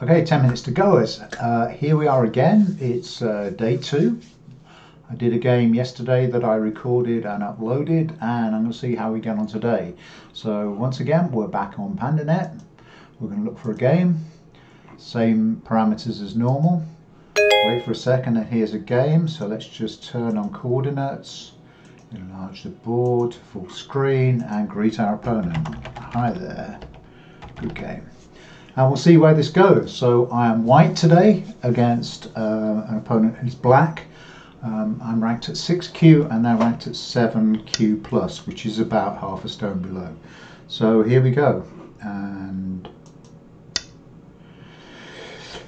Okay, 10 minutes to go. Here we are again. It's day 2. I did a game yesterday that I recorded and uploaded, and I'm going to see how we get on today. So once again, we're back on Pandanet. We're going to look for a game. Same parameters as normal. Wait for a second, and here's a game. So let's just turn on coordinates, enlarge the board, full screen, and greet our opponent. Hi there. Good game. And we'll see where this goes. So I am white today against an opponent who's black. I'm ranked at 6Q and they're ranked at 7Q plus, which is about half a stone below. So here we go. And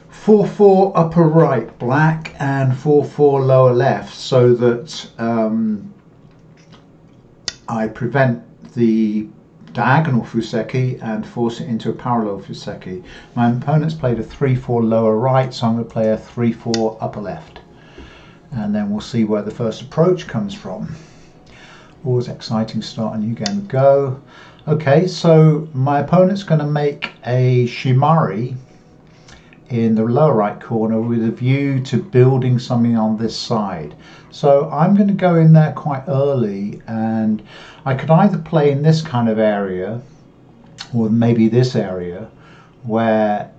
4-4 upper right black and 4-4 lower left, so that I prevent the diagonal fuseki and force it into a parallel fuseki. My opponent's played a 3-4 lower right, so I'm going to play a 3-4 upper left. And then we'll see where the first approach comes from. Always exciting start a new game go. Okay, so my opponent's going to make a shimari in the lower right corner with a view to building something on this side. So I'm going to go in there quite early, and I could either play in this kind of area or maybe this area where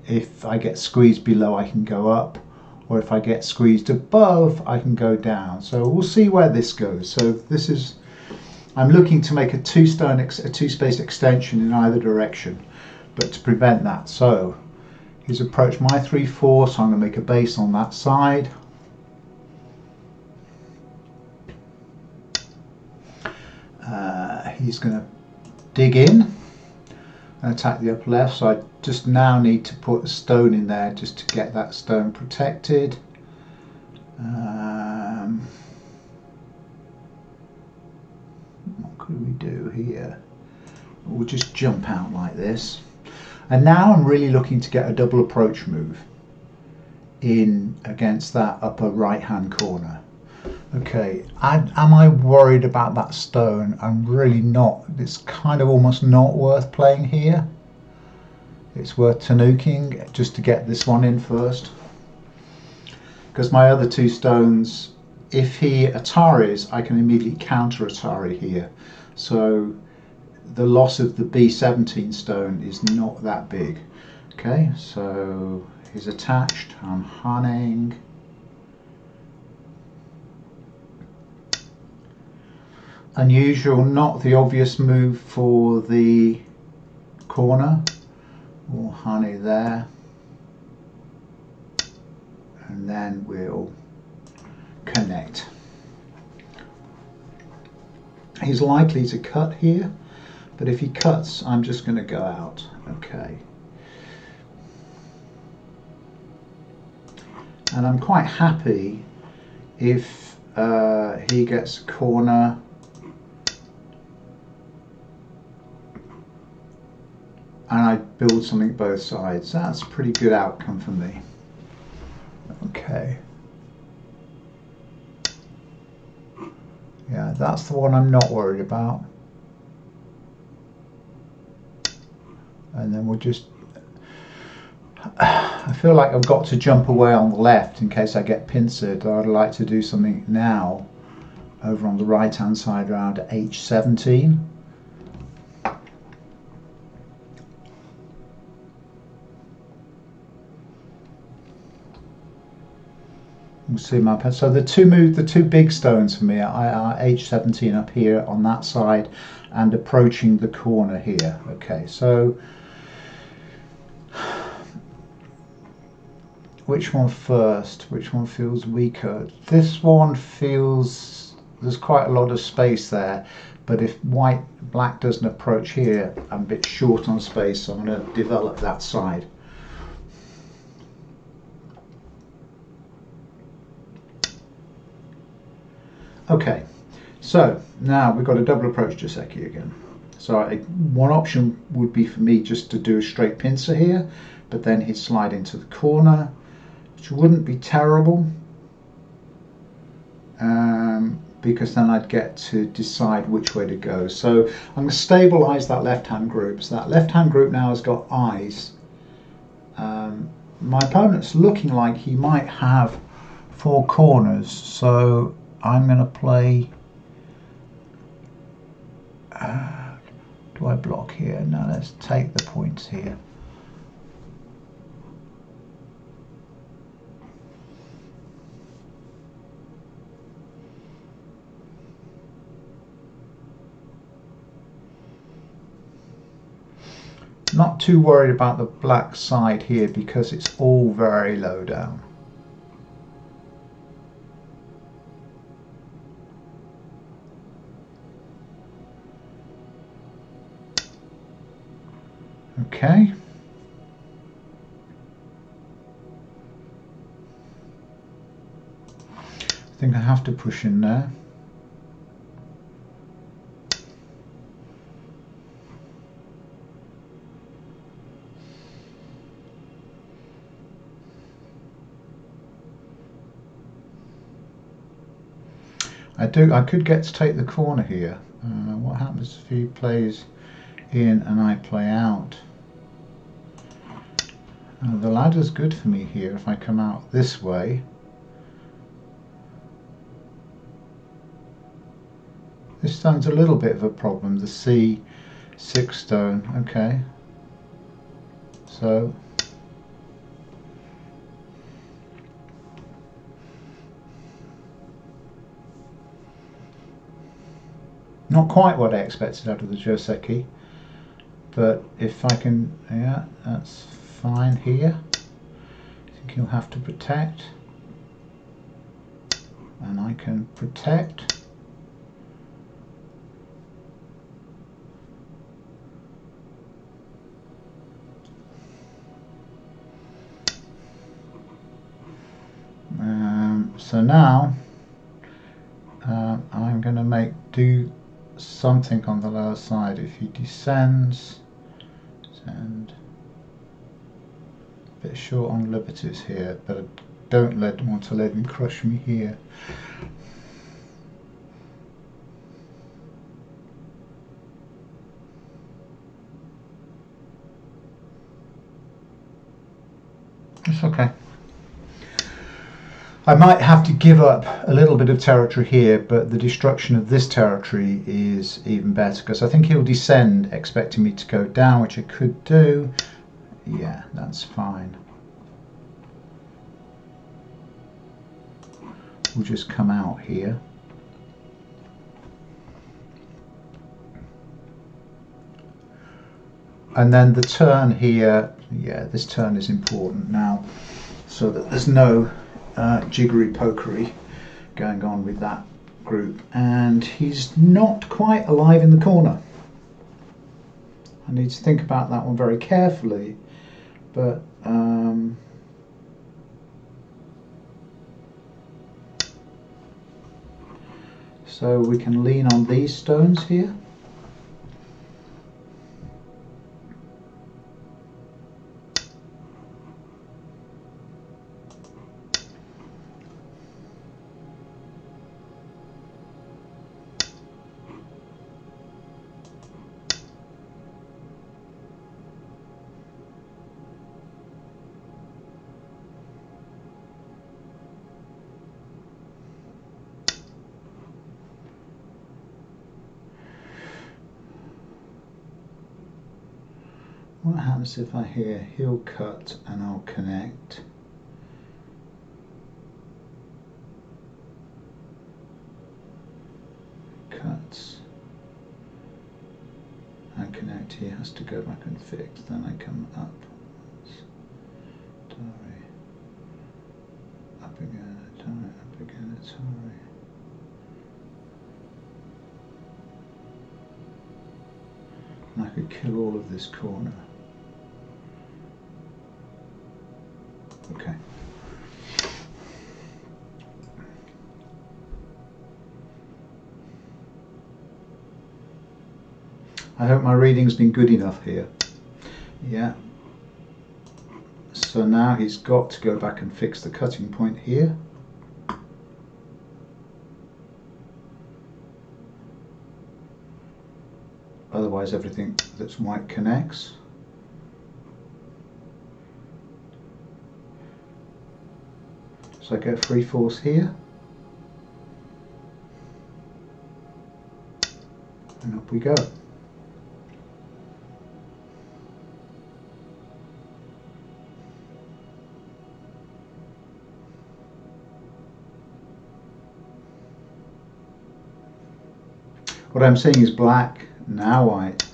if I get squeezed below I can go up, or if I get squeezed above I can go down. So we'll see where this goes. So this is, I'm looking to make a two-space extension in either direction, but to prevent that, so he's approached my 3-4, so I'm going to make a base on that side. He's going to dig in and attack the upper left, so I just now need to put a stone in there just to get that stone protected. What could we do here? We'll just jump out like this. And now I'm really looking to get a double approach move in against that upper right hand corner. Okay, am I worried about that stone? I'm really not. It's kind of almost not worth playing here. It's worth tanuking just to get this one in first. Because my other two stones, if he Ataris, I can immediately counter Atari here. So the loss of the B17 stone is not that big. Okay, so he's attached. I'm hunning. Unusual, not the obvious move for the corner. We'll honey there. And then we'll connect. He's likely to cut here, but if he cuts, I'm just going to go out. Okay. And I'm quite happy if he gets a corner and I build something both sides. That's a pretty good outcome for me. Okay. Yeah, that's the one I'm not worried about. And then we'll just, I feel like I've got to jump away on the left in case I get pincered. I'd like to do something now over on the right hand side around H17. We'll see my pen. So the two big stones for me are H17 up here on that side and approaching the corner here. Okay, so which one first? Which one feels weaker? This one feels there's quite a lot of space there, but if black doesn't approach here, I'm a bit short on space, so I'm going to develop that side. Okay, so now we've got a double approach Joseki again. So one option would be for me just to do a straight pincer here, but then he'd slide into the corner, which wouldn't be terrible, because then I'd get to decide which way to go. So I'm going to stabilize that left-hand group. So that left-hand group now has got eyes My opponent's looking like he might have 4 corners, so I'm going to play. Do I block here? No, let's take the points here. Not too worried about the black side here because it's all very low down. Okay. I think I have to push in there. I could get to take the corner here. What happens if he plays in and I play out? The ladder's good for me here if I come out this way. This stone's a little bit of a problem, the C6 stone. Okay. So not quite what I expected out of the Joseki, but if I can, yeah, that's fine here. I think he'll have to protect, and I can protect. So now I'm going to do something on the lower side. If he descends, and a bit short on liberties here, but I don't want to let him crush me here. It's okay. I might have to give up a little bit of territory here, but the destruction of this territory is even better, because I think he'll descend expecting me to go down, which I could do. Yeah, that's fine. We'll just come out here. And then the turn here, yeah, this turn is important now, so that there's no jiggery pokery going on with that group. And he's not quite alive in the corner. I need to think about that one very carefully, but so we can lean on these stones here. What happens if I hear he'll cut and I'll connect? Cuts and connect. He has to go back and fix. Then I come up. Sorry. Up again. Up again. Sorry. And I could kill all of this corner. Okay. I hope my reading's been good enough here. Yeah. So now he's got to go back and fix the cutting point here. Otherwise everything that's white connects. So I go free force here. And up we go. What I'm seeing is black, now white.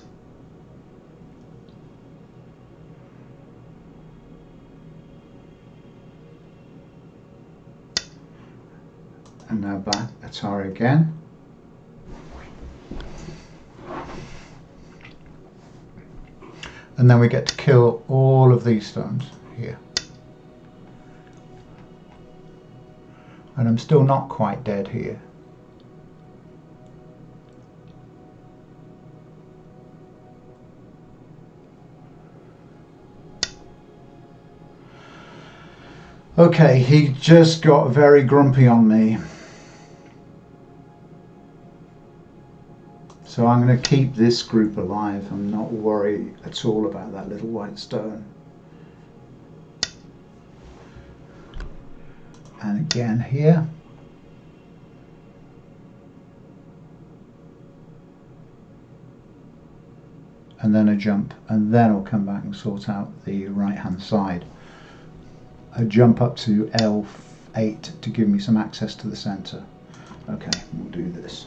And now black, Atari again. And then we get to kill all of these stones here. And I'm still not quite dead here. Okay, he just got very grumpy on me. So I'm going to keep this group alive. I'm not worried at all about that little white stone. And again here. And then a jump, and then I'll come back and sort out the right hand side. A jump up to L8 to give me some access to the center. Okay, we'll do this.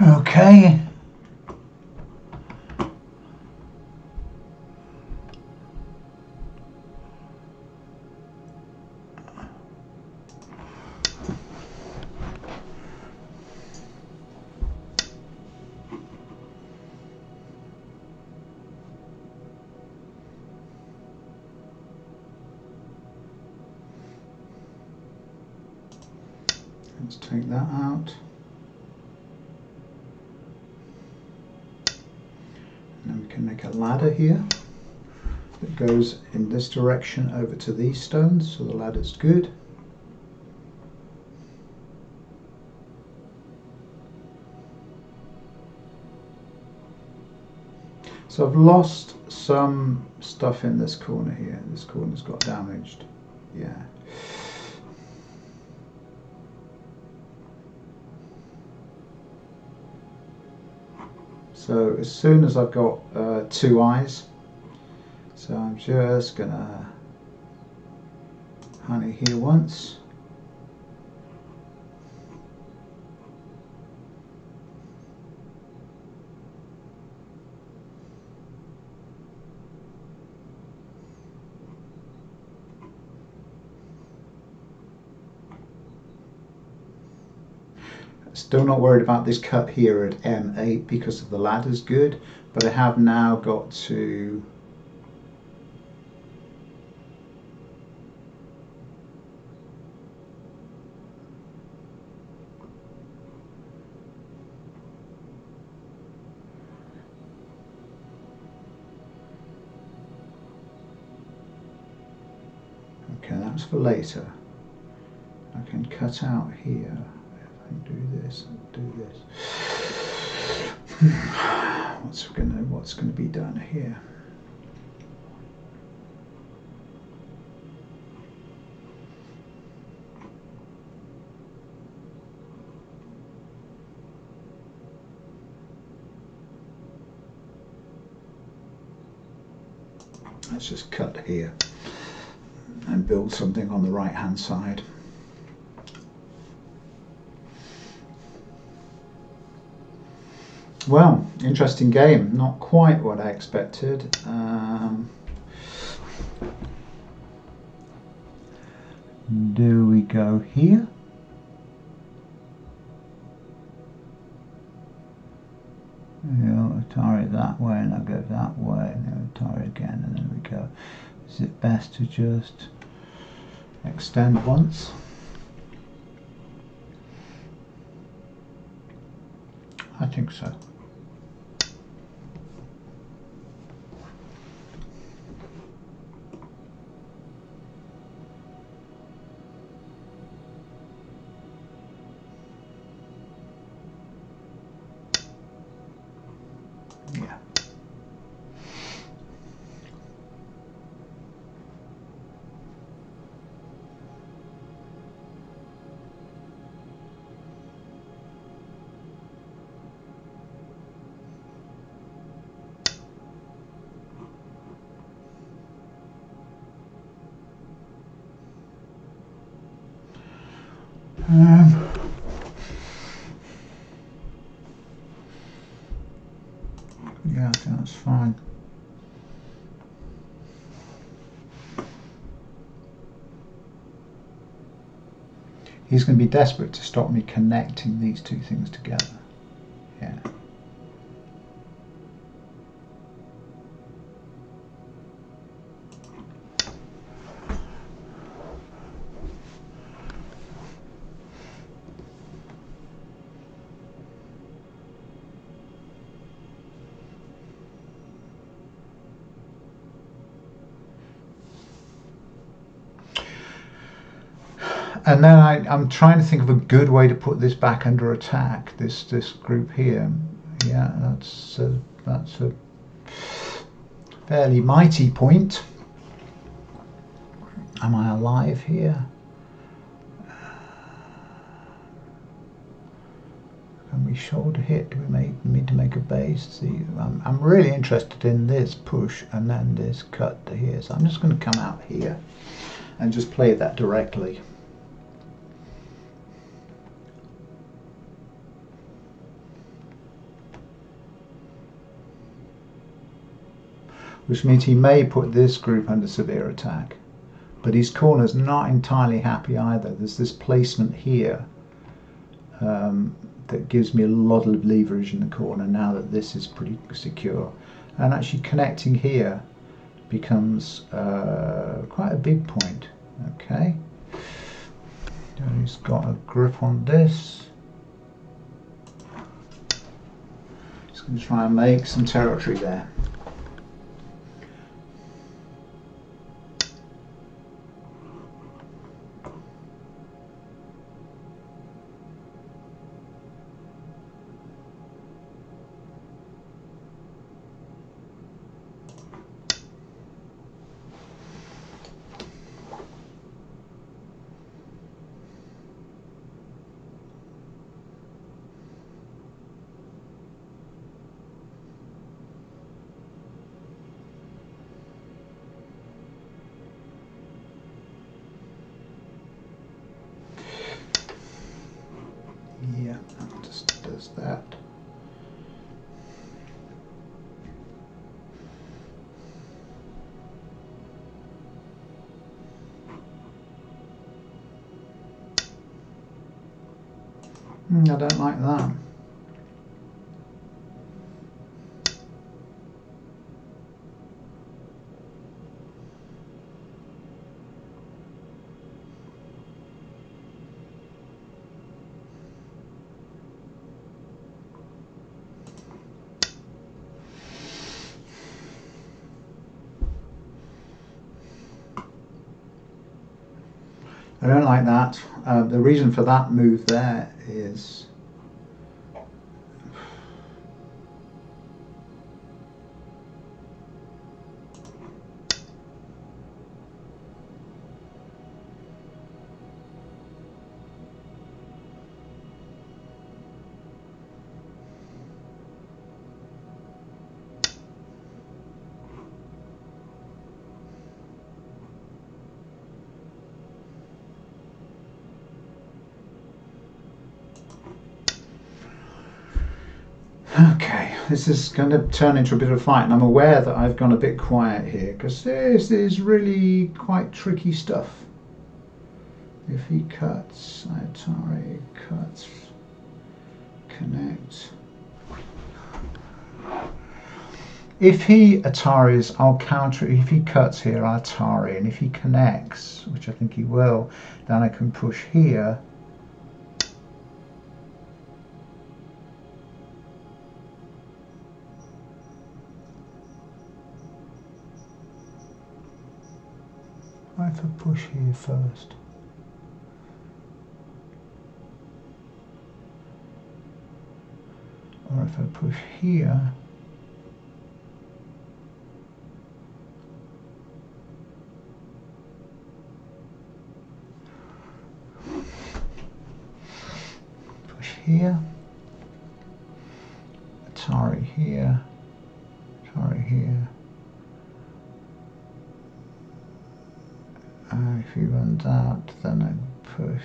Okay. Let's take that out. And we can make a ladder here that goes in this direction over to these stones, so the ladder's good. So I've lost some stuff in this corner here. This corner's got damaged. Yeah. So as soon as I've got 2 eyes, so I'm just gonna honey here once. Still not worried about this cut here at M8 because of the ladder's good, but I have now got to okay, that's for later. I can cut out here. Do this, do this. What's gonna be done here? Let's just cut here and build something on the right hand side. Well, interesting game. Not quite what I expected. Do we go here? Atari that way, and I'll go that way, and then Atari again, and then we go. Is it best to just extend once? think so. Yeah. Yeah, I think that's fine. He's going to be desperate to stop me connecting these two things together. Yeah. And then I'm trying to think of a good way to put this back under attack. This group here. Yeah, that's a fairly mighty point. Am I alive here? Can we shoulder hit? Do we need to make a base? See, I'm really interested in this push and then this cut to here. So I'm just going to come out here and just play that directly. Which means he may put this group under severe attack. But his corner's not entirely happy either. There's this placement here that gives me a lot of leverage in the corner now that this is pretty secure. And actually connecting here becomes quite a big point. Okay. And he's got a grip on this. He's going to try and make some territory there. Yeah, that just does that. I don't like that. I don't like that. The reason for that move there is okay, this is going to turn into a bit of a fight, and I'm aware that I've gone a bit quiet here because this is really quite tricky stuff. If he cuts, Atari cuts, connect. If he Ataris, I'll counter. If he cuts here, I'll Atari, and if he connects, which I think he will, then I can push here. What if I push here first? Or if I push here, push here, Atari here, Atari here. If he runs out, then I push.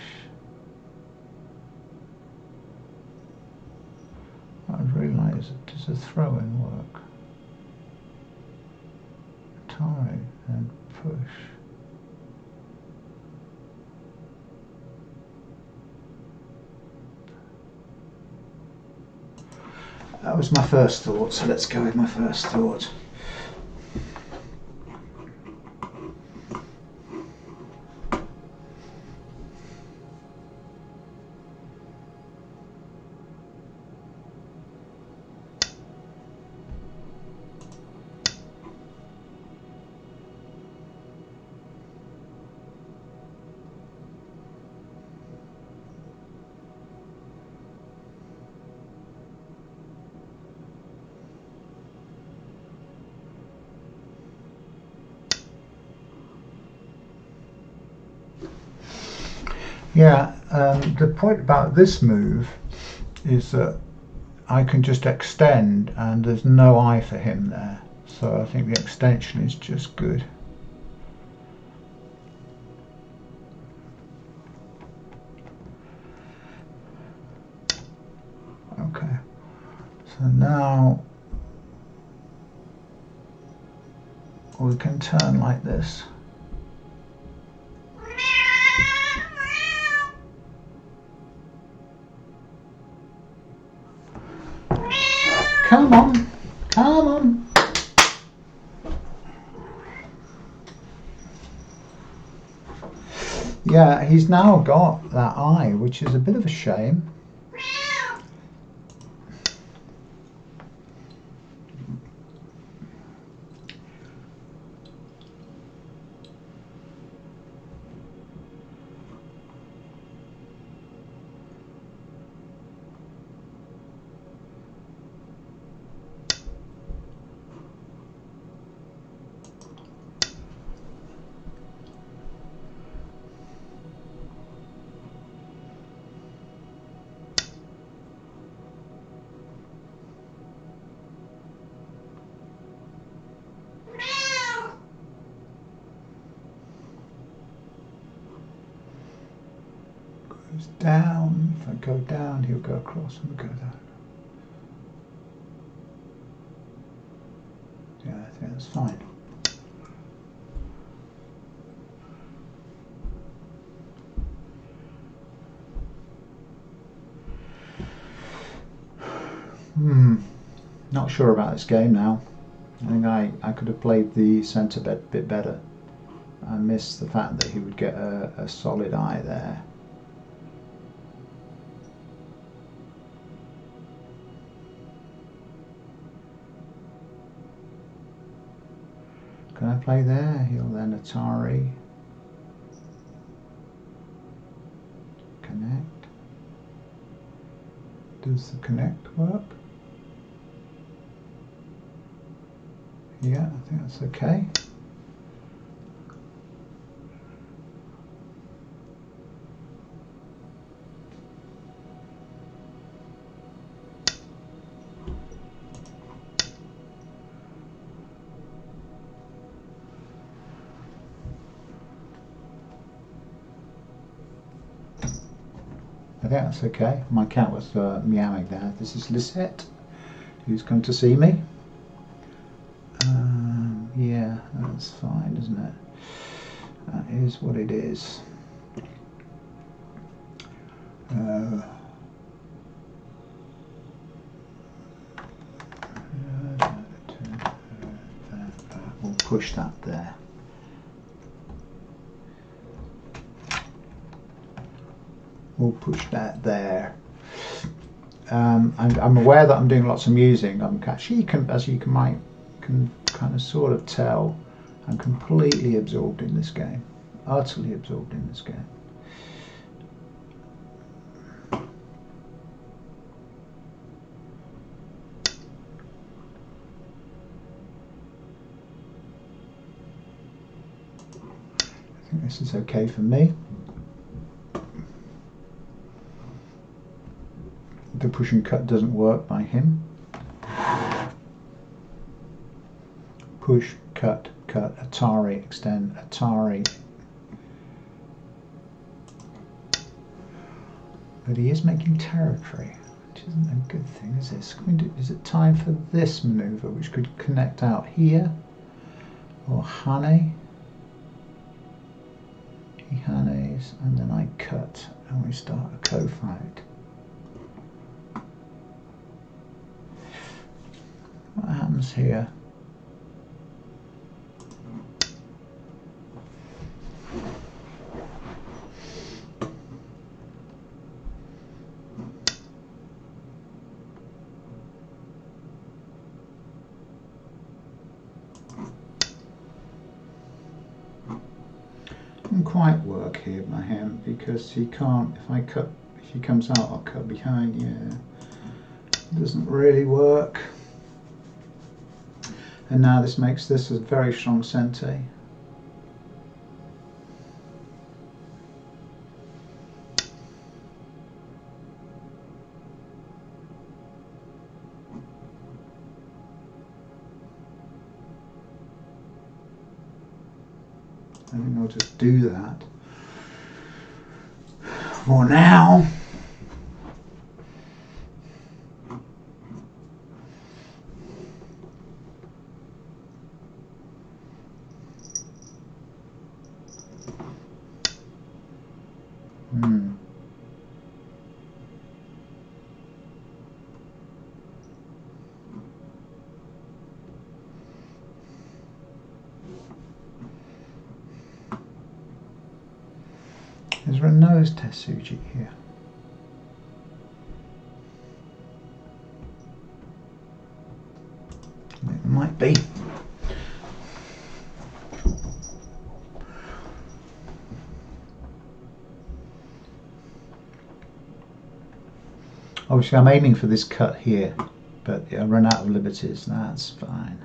I'd realise it does a throw-in work. Atari and push. That was my first thought, so let's go with my first thought. Yeah, the point about this move is that I can just extend and there's no eye for him there. So I think the extension is just good. Okay, so now we can turn like this. Come on, come on. Yeah, he's now got that eye, which is a bit of a shame. Down. If I go down, he'll go across and go down. Yeah, I think that's fine. Not sure about this game now. I think I could have played the centre bit better. I missed the fact that he would get a solid eye there. Can I play there? He'll then Atari. Connect. Does the connect work? Yeah, I think that's okay. I think that's okay. My cat was meowing there. This is Lisette, who's come to see me. Yeah, that's fine, isn't it? That is what it is. We'll push that there. We'll push that there. I'm aware that I'm doing lots of musing. I'm actually, as you can kind of sort of tell, I'm completely absorbed in this game. utterly absorbed in this game. I think this is okay for me. The push and cut doesn't work by him. Push, cut, cut, Atari, extend, Atari. But he is making territory, which isn't a good thing, is it? Is it time for this manoeuvre, which could connect out here? Or Hane? He Hanes, and then I cut, and we start a co-fight. What happens here? Doesn't quite work here by him because he can't. If he comes out, I'll cut behind. Yeah, it doesn't really work. And now this makes this a very strong sente. I think I'll just do that for now. Is there a nose Tetsuji here? It might be. Obviously I'm aiming for this cut here, but I run out of liberties. That's fine.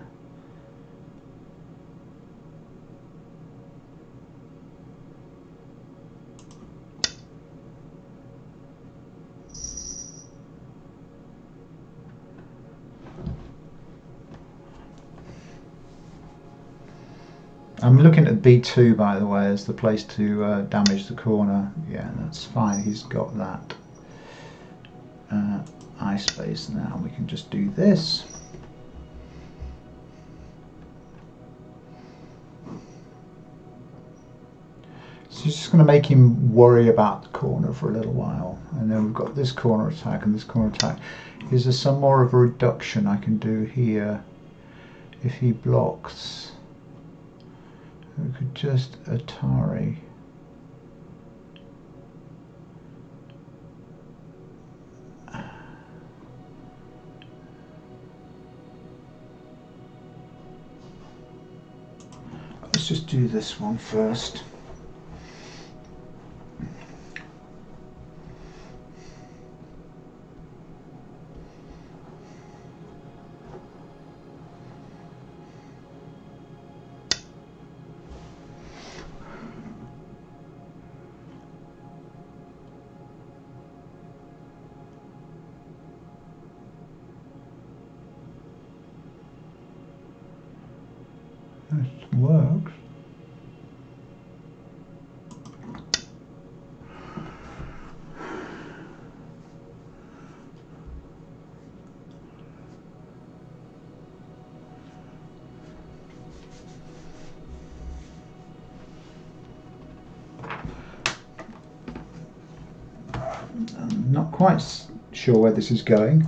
I'm looking at B2, by the way, as the place to damage the corner. Yeah, that's fine. He's got that eye space now. We can just do this. So it's just going to make him worry about the corner for a little while. And then we've got this corner attack and this corner attack. Is there some more of a reduction I can do here if he blocks? We could just Atari. Let's just do this one first. It works. I'm not quite sure where this is going.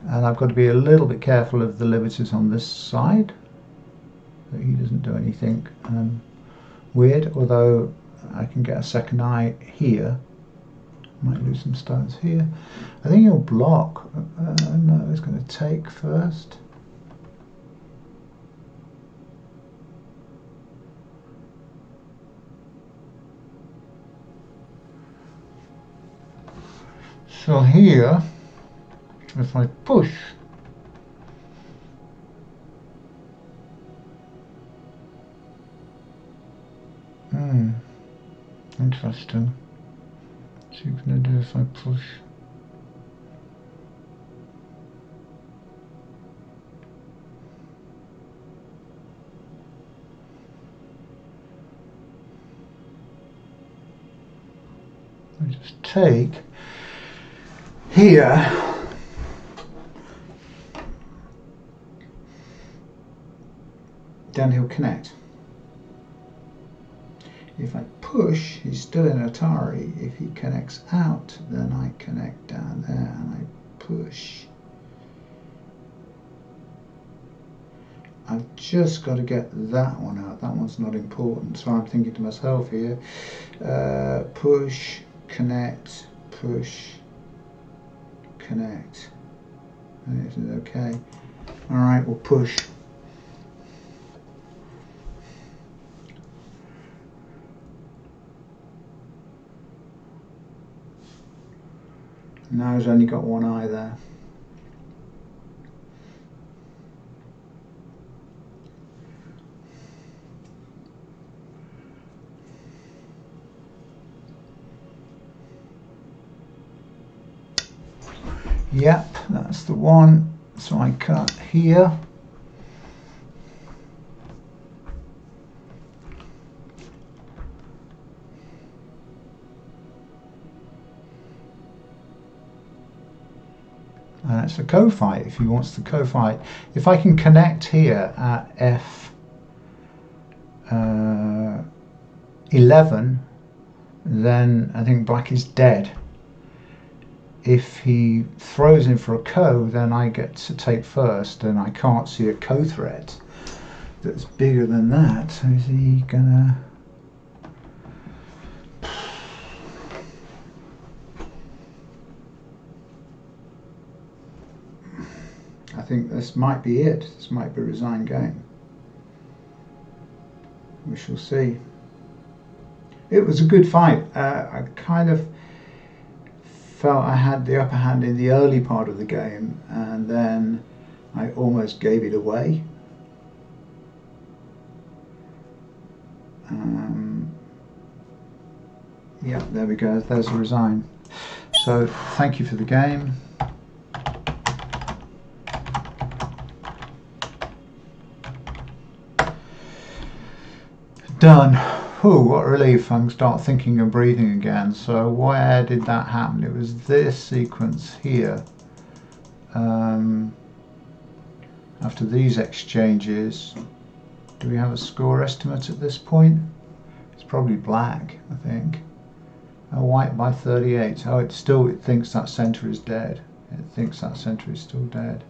And I've got to be a little bit careful of the liberties on this side, that he doesn't do anything weird, although I can get a second eye here. Might lose some stones here. I think he'll block. No, he's going to take first. So here, if I push, interesting. What's he gonna do if I push? I just take here. Then he'll connect. If I push, he's still in Atari. If he connects out, then I connect down there and I push. I've just got to get that one out. That one's not important. So I'm thinking to myself here, push, connect, push, connect. Is it okay? All right, we'll push. Now he's only got one eye there. Yep, that's the one. So I cut here. And it's a co-fight if he wants to co-fight. If I can connect here at F11, then I think black is dead. If he throws in for a co, then I get to take first, and I can't see a co-threat that's bigger than that. So is he gonna... I think this might be it. This might be a resigned game. We shall see. It was a good fight. I kind of felt I had the upper hand in the early part of the game, and then I almost gave it away. Yeah, there we go. There's a resign. So thank you for the game. Done. Oh, what a relief. I can start thinking and breathing again. So where did that happen? It was this sequence here. After these exchanges, do we have a score estimate at this point? It's probably black, I think. Oh, white by 38. Oh, it thinks that center is dead. It thinks that center is still dead.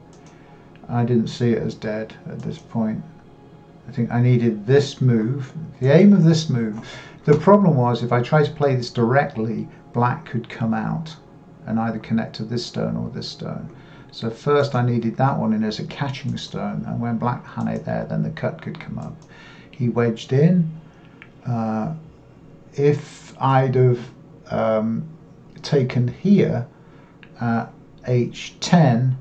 I didn't see it as dead at this point. I think I needed this move, the aim of this move. The problem was if I tried to play this directly, black could come out and either connect to this stone or this stone. So first I needed that one in as a catching stone, and when black had it there, then the cut could come up. He wedged in. If I'd have taken here at H10,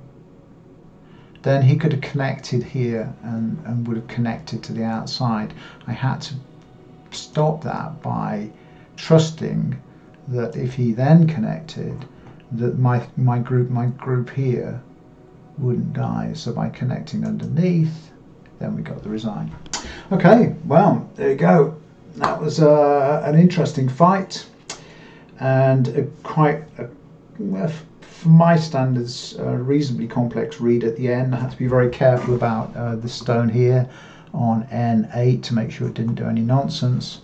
then he could have connected here and would have connected to the outside. I had to stop that by trusting that if he then connected, that my group here wouldn't die. So by connecting underneath, then we got the resign. Okay, well, there you go. That was an interesting fight, and quite for my standards, a reasonably complex read at the end. I had to be very careful about the stone here on N8 to make sure it didn't do any nonsense,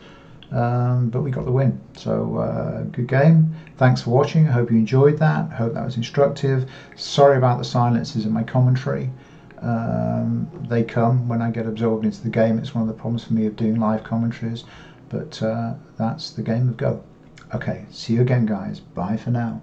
but we got the win. So good game. Thanks for watching. I hope you enjoyed that. I hope that was instructive. Sorry about the silences in my commentary. They come when I get absorbed into the game. It's one of the problems for me of doing live commentaries, but that's the game of Go. Okay, see you again, guys. Bye for now.